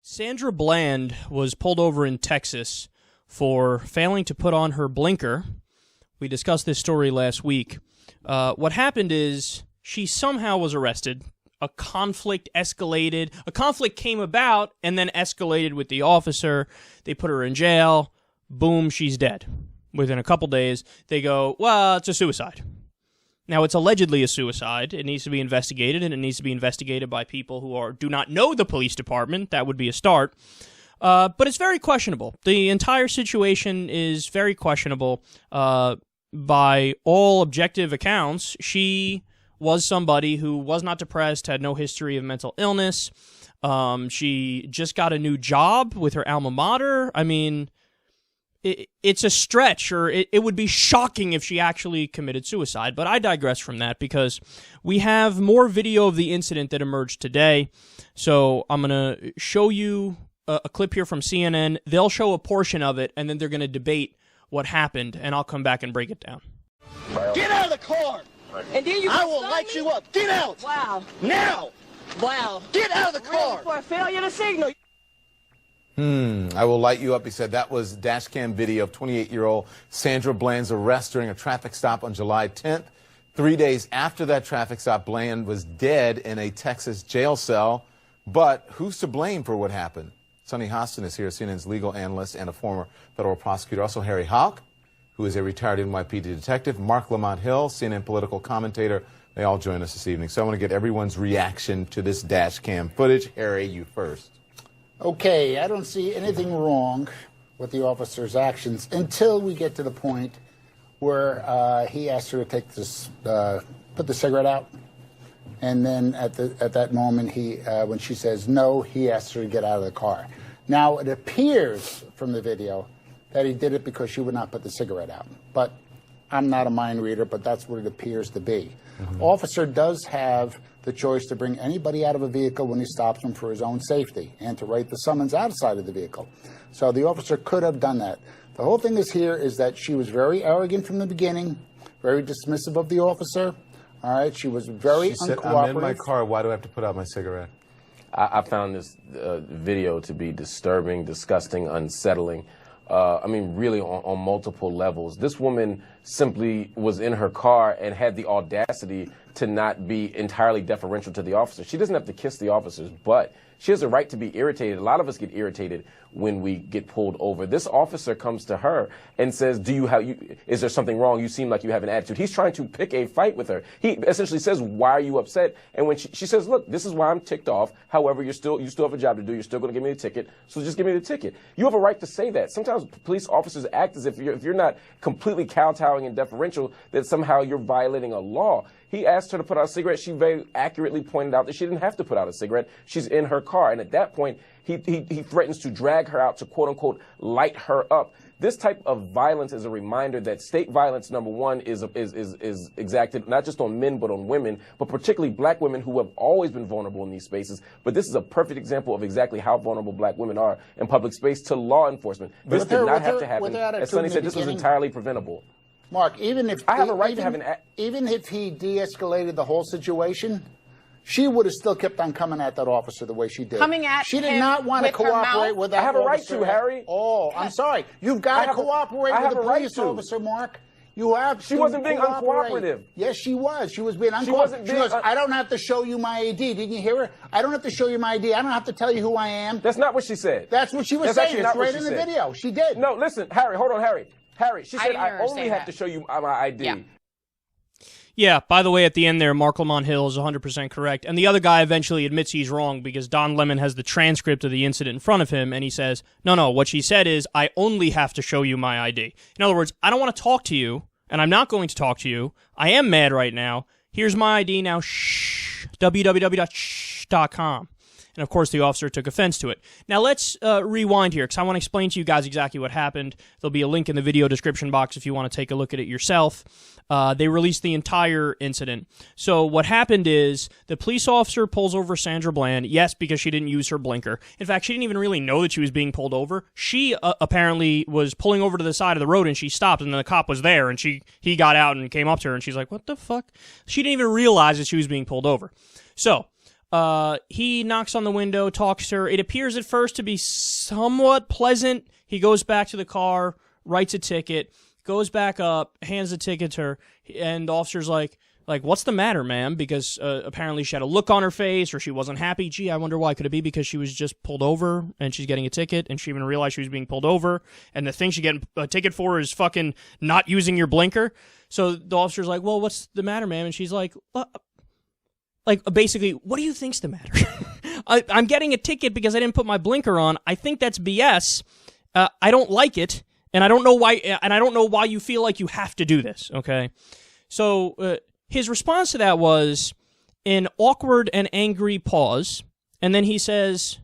Sandra Bland was pulled over in Texas for failing to put on her blinker. We discussed this story last week. What happened is she somehow was arrested. A conflict escalated. A conflict came about and then escalated with the officer. They put her in jail. Boom, she's dead. Within a couple days, they go, well, it's a suicide. Now, it's allegedly a suicide. It needs to be investigated, and it needs to be investigated by people who do not know the police department. That would be a start. But it's very questionable. The entire situation is very questionable. By all objective accounts, she was somebody who was not depressed, had no history of mental illness. She just got a new job with her alma mater. I mean, it's a stretch, or it would be shocking if she actually committed suicide. But I digress from that because we have more video of the incident that emerged today. So I'm going to show you a clip here from CNN. They'll show a portion of it, and then they're going to debate what happened, and I'll come back and break it down. Get out of the car! And then you I will light you up! Get out! Wow. Now! Wow. Get out of the car! Really, for a failure to signal. I will light you up, he said. That was dash cam video of 28-year-old Sandra Bland's arrest during a traffic stop on July 10th. 3 days after that traffic stop, Bland was dead in a Texas jail cell. But who's to blame for what happened? Sonny Hostin is here, CNN's legal analyst and a former federal prosecutor. Also, Harry Houck, who is a retired NYPD detective. Mark Lamont Hill, CNN political commentator. They all join us this evening. So I want to get everyone's reaction to this dash cam footage. Harry, you first. Okay, I don't see anything wrong with the officer's actions until we get to the point where he asked her to take this, put the cigarette out, and then at that moment, when she says no, he asks her to get out of the car. Now, it appears from the video that he did it because she would not put the cigarette out. But I'm not a mind reader, but that's what it appears to be. Officer does have the choice to bring anybody out of a vehicle when he stops them for his own safety and to write the summons outside of the vehicle. So the officer could have done that. The whole thing is that she was very arrogant from the beginning, very dismissive of the officer. All right, she was very She said, uncooperative. I'm in my car. Why do I have to put out my cigarette? I found this video to be disturbing, disgusting, unsettling. I mean, really on multiple levels. This woman simply was in her car and had the audacity to not be entirely deferential to the officer. She doesn't have to kiss the officers, but she has a right to be irritated. A lot of us get irritated when we get pulled over. This officer comes to her and says, is there something wrong? You seem like you have an attitude. He's trying to pick a fight with her. He essentially says, why are you upset? And when she says, look, this is why I'm ticked off. However, you still have a job to do. You're still going to give me the ticket. So just give me the ticket. You have a right to say that. Sometimes police officers act as if you're not completely kowtowing and deferential, that somehow you're violating a law. He asked her to put out a cigarette. She very accurately pointed out that she didn't have to put out a cigarette. She's in her car. And at that point, he threatens to drag her out to, quote unquote, light her up. This type of violence is a reminder that state violence, number one, is exacted not just on men but on women, but particularly black women who have always been vulnerable in these spaces. But this is a perfect example of exactly how vulnerable black women are in public space to law enforcement. This did not have to happen. As Sonny said, this was entirely preventable. Mark, even if I have a right to have even if he de-escalated the whole situation, she would have still kept on coming at that officer the way she did. She did not want to cooperate with that officer. I have a right to, Harry. Oh, I'm sorry. You've got to cooperate with the police officer, Mark. You have. She wasn't being uncooperative. Yes, she was. She was being uncooperative. She goes, I don't have to show you my ID. Didn't you hear her? I don't have to show you my ID. I don't have to tell you who I am. That's not what she said. That's what she was saying. It's right in the video. She did. No, listen, Harry, hold on, Harry. She said, I only have to show you my ID. Yeah, by the way, at the end there, Mark Lamont Hill is 100% correct. And the other guy eventually admits he's wrong because Don Lemon has the transcript of the incident in front of him, and he says, no, what she said is, I only have to show you my ID. In other words, I don't want to talk to you, and I'm not going to talk to you. I am mad right now. Here's my ID now, www.shh.com. And, of course, the officer took offense to it. Now, let's rewind here, because I want to explain to you guys exactly what happened. There'll be a link in the video description box if you want to take a look at it yourself. They released the entire incident. So what happened is the police officer pulls over Sandra Bland, yes, because she didn't use her blinker. In fact, she didn't even really know that she was being pulled over. She apparently was pulling over to the side of the road, and she stopped, and then the cop was there, and he got out and came up to her, and she's like, what the fuck? She didn't even realize that she was being pulled over. So He knocks on the window, talks to her. It appears at first to be somewhat pleasant. He goes back to the car, writes a ticket, goes back up, hands the ticket to her, and the officer's like, what's the matter, ma'am? Because apparently she had a look on her face, or she wasn't happy. Gee, I wonder why. Could it be because she was just pulled over, and she's getting a ticket, and she even realized she was being pulled over, and the thing she's getting a ticket for is fucking not using your blinker? So the officer's like, well, what's the matter, ma'am? And she's like, basically, what do you think's the matter? I'm getting a ticket because I didn't put my blinker on. I think that's BS. I don't like it, and I don't know why. And I don't know why you feel like you have to do this. Okay, so his response to that was an awkward and angry pause, and then he says,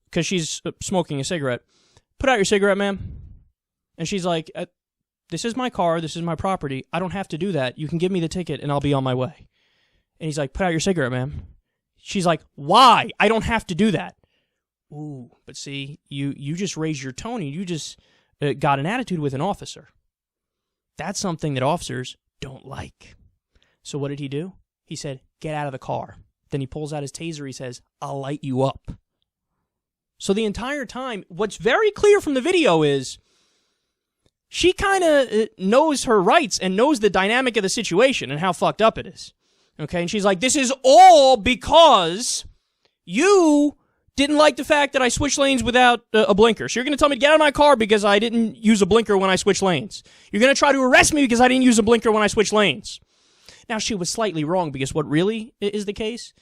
because she's smoking a cigarette, "Put out your cigarette, ma'am." And she's like, "This is my car. This is my property. I don't have to do that. You can give me the ticket, and I'll be on my way." And he's like, "Put out your cigarette, ma'am." She's like, "Why? I don't have to do that." Ooh, but see, you just raised your tone, and you just got an attitude with an officer. That's something that officers don't like. So what did he do? He said, "Get out of the car." Then he pulls out his taser. He says, "I'll light you up." So the entire time, what's very clear from the video is she kind of knows her rights and knows the dynamic of the situation and how fucked up it is. Okay, and she's like, "This is all because you didn't like the fact that I switched lanes without a blinker. So you're going to tell me to get out of my car because I didn't use a blinker when I switched lanes. You're going to try to arrest me because I didn't use a blinker when I switched lanes." Now, she was slightly wrong because what really is the case?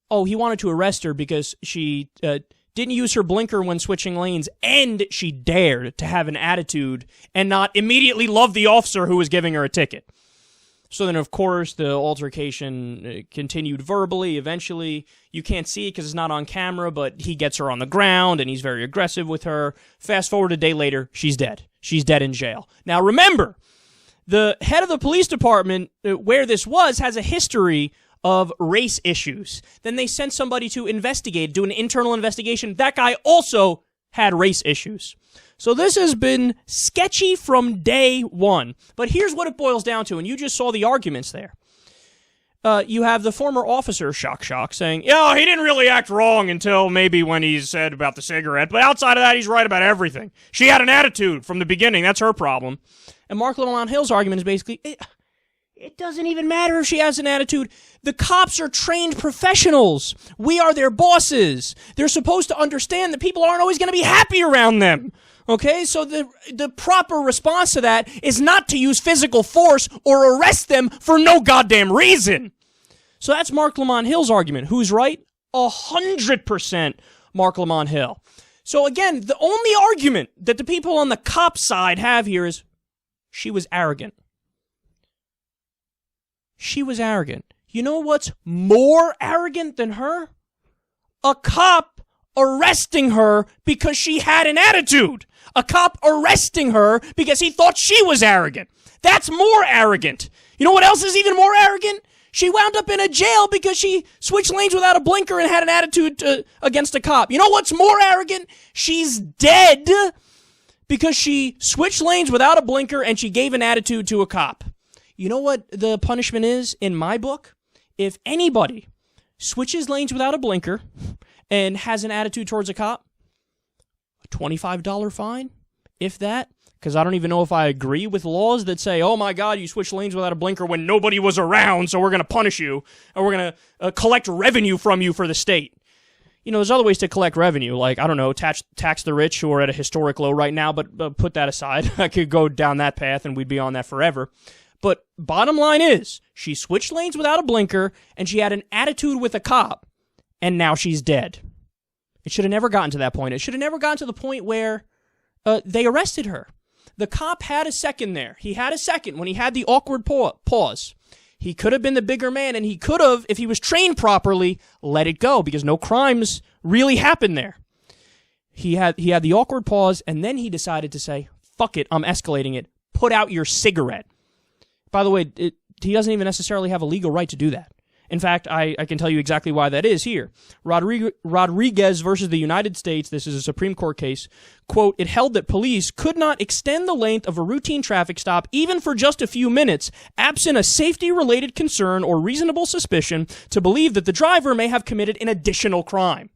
Oh, he wanted to arrest her because she didn't use her blinker when switching lanes, and she dared to have an attitude and not immediately love the officer who was giving her a ticket. So then, of course, the altercation continued verbally. Eventually, you can't see it because it's not on camera, but he gets her on the ground, and he's very aggressive with her. Fast forward a day later, she's dead. She's dead in jail. Now, remember, the head of the police department where this was has a history of race issues. Then they sent somebody to investigate, do an internal investigation. That guy also had race issues. So this has been sketchy from day one. But here's what it boils down to, and you just saw the arguments there. You have the former officer, Shock, saying, "Yeah, he didn't really act wrong until maybe when he said about the cigarette, but outside of that, he's right about everything. She had an attitude from the beginning. That's her problem." And Mark Lamont Hill's argument is basically, it doesn't even matter if she has an attitude. The cops are trained professionals. We are their bosses. They're supposed to understand that people aren't always going to be happy around them. Okay, so the proper response to that is not to use physical force or arrest them for no goddamn reason. So that's Mark Lamont Hill's argument. Who's right? 100% Mark Lamont Hill. So again, the only argument that the people on the cop side have here is she was arrogant. She was arrogant. You know what's more arrogant than her? A cop arresting her because she had an attitude. A cop arresting her because he thought she was arrogant. That's more arrogant. You know what else is even more arrogant? She wound up in a jail because she switched lanes without a blinker and had an attitude against a cop. You know what's more arrogant? She's dead because she switched lanes without a blinker and she gave an attitude to a cop. You know what the punishment is in my book? If anybody switches lanes without a blinker and has an attitude towards a cop, a $25 fine, if that. Because I don't even know if I agree with laws that say, oh my God, you switched lanes without a blinker when nobody was around, so we're going to punish you, or we're going to collect revenue from you for the state. You know, there's other ways to collect revenue, like, I don't know, tax the rich who are at a historic low right now, but put that aside. I could go down that path and we'd be on that forever. But bottom line is, she switched lanes without a blinker, and she had an attitude with a cop, and now she's dead. It should have never gotten to that point. It should have never gotten to the point where they arrested her. The cop had a second there. He had a second when he had the awkward pause. He could have been the bigger man, and he could have, if he was trained properly, let it go, because no crimes really happened there. He had the awkward pause, and then he decided to say, fuck it, I'm escalating it. Put out your cigarette. By the way, he doesn't even necessarily have a legal right to do that. In fact, I can tell you exactly why that is here. Rodriguez versus the United States, this is a Supreme Court case, quote, it held that police could not extend the length of a routine traffic stop even for just a few minutes, absent a safety-related concern or reasonable suspicion to believe that the driver may have committed an additional crime.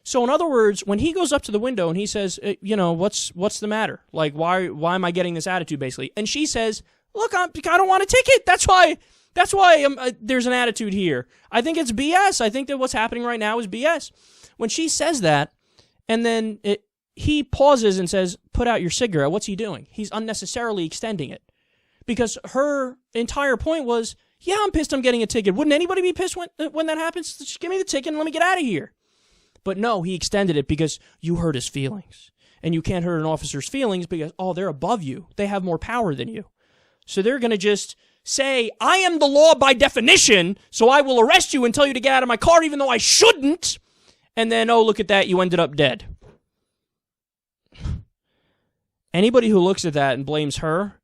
So in other words, when he goes up to the window and he says, what's the matter? Like, why am I getting this attitude, basically? And she says, look, I don't want a ticket. That's why there's an attitude here. I think it's BS. I think that what's happening right now is BS. When she says that, and then he pauses and says, put out your cigarette, what's he doing? He's unnecessarily extending it. Because her entire point was, yeah, I'm pissed I'm getting a ticket. Wouldn't anybody be pissed when that happens? Just give me the ticket and let me get out of here. But no, he extended it because you hurt his feelings. And you can't hurt an officer's feelings because, they're above you. They have more power than you. So they're going to just say, I am the law by definition, so I will arrest you and tell you to get out of my car even though I shouldn't. And then, look at that, you ended up dead. Anybody who looks at that and blames her,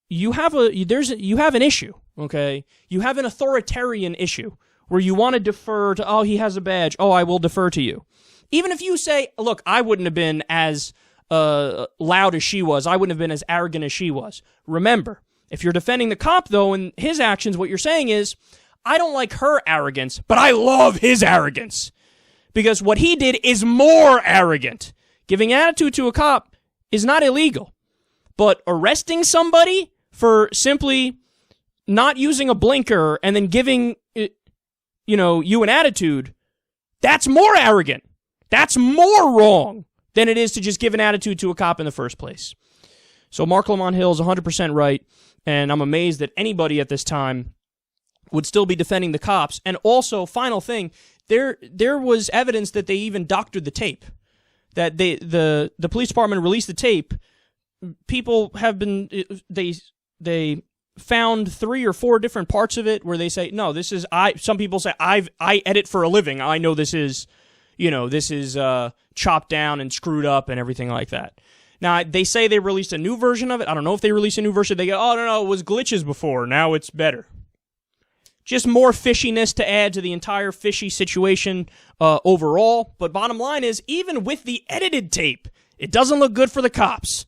you have an issue, okay? You have an authoritarian issue where you want to defer to, he has a badge, I will defer to you. Even if you say, look, I wouldn't have been as loud as she was, I wouldn't have been as arrogant as she was. Remember, if you're defending the cop, though, and his actions, what you're saying is, I don't like her arrogance, but I love his arrogance. Because what he did is more arrogant. Giving attitude to a cop is not illegal. But arresting somebody for simply not using a blinker and then giving you an attitude, that's more arrogant. That's more wrong than it is to just give an attitude to a cop in the first place. So Mark Lamont Hill is 100% right, and I'm amazed that anybody at this time would still be defending the cops. And also, final thing, there was evidence that they even doctored the tape. That the police department released the tape. People have been, they found 3 or 4 different parts of it where they say, no, this is, some people say, I edit for a living. I know this is, chopped down and screwed up and everything like that. Now, they say they released a new version of it. I don't know if they released a new version. They go, no, it was glitches before. Now it's better. Just more fishiness to add to the entire fishy situation overall. But bottom line is, even with the edited tape, it doesn't look good for the cops.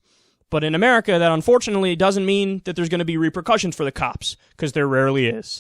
But in America, that unfortunately doesn't mean that there's going to be repercussions for the cops, because there rarely is.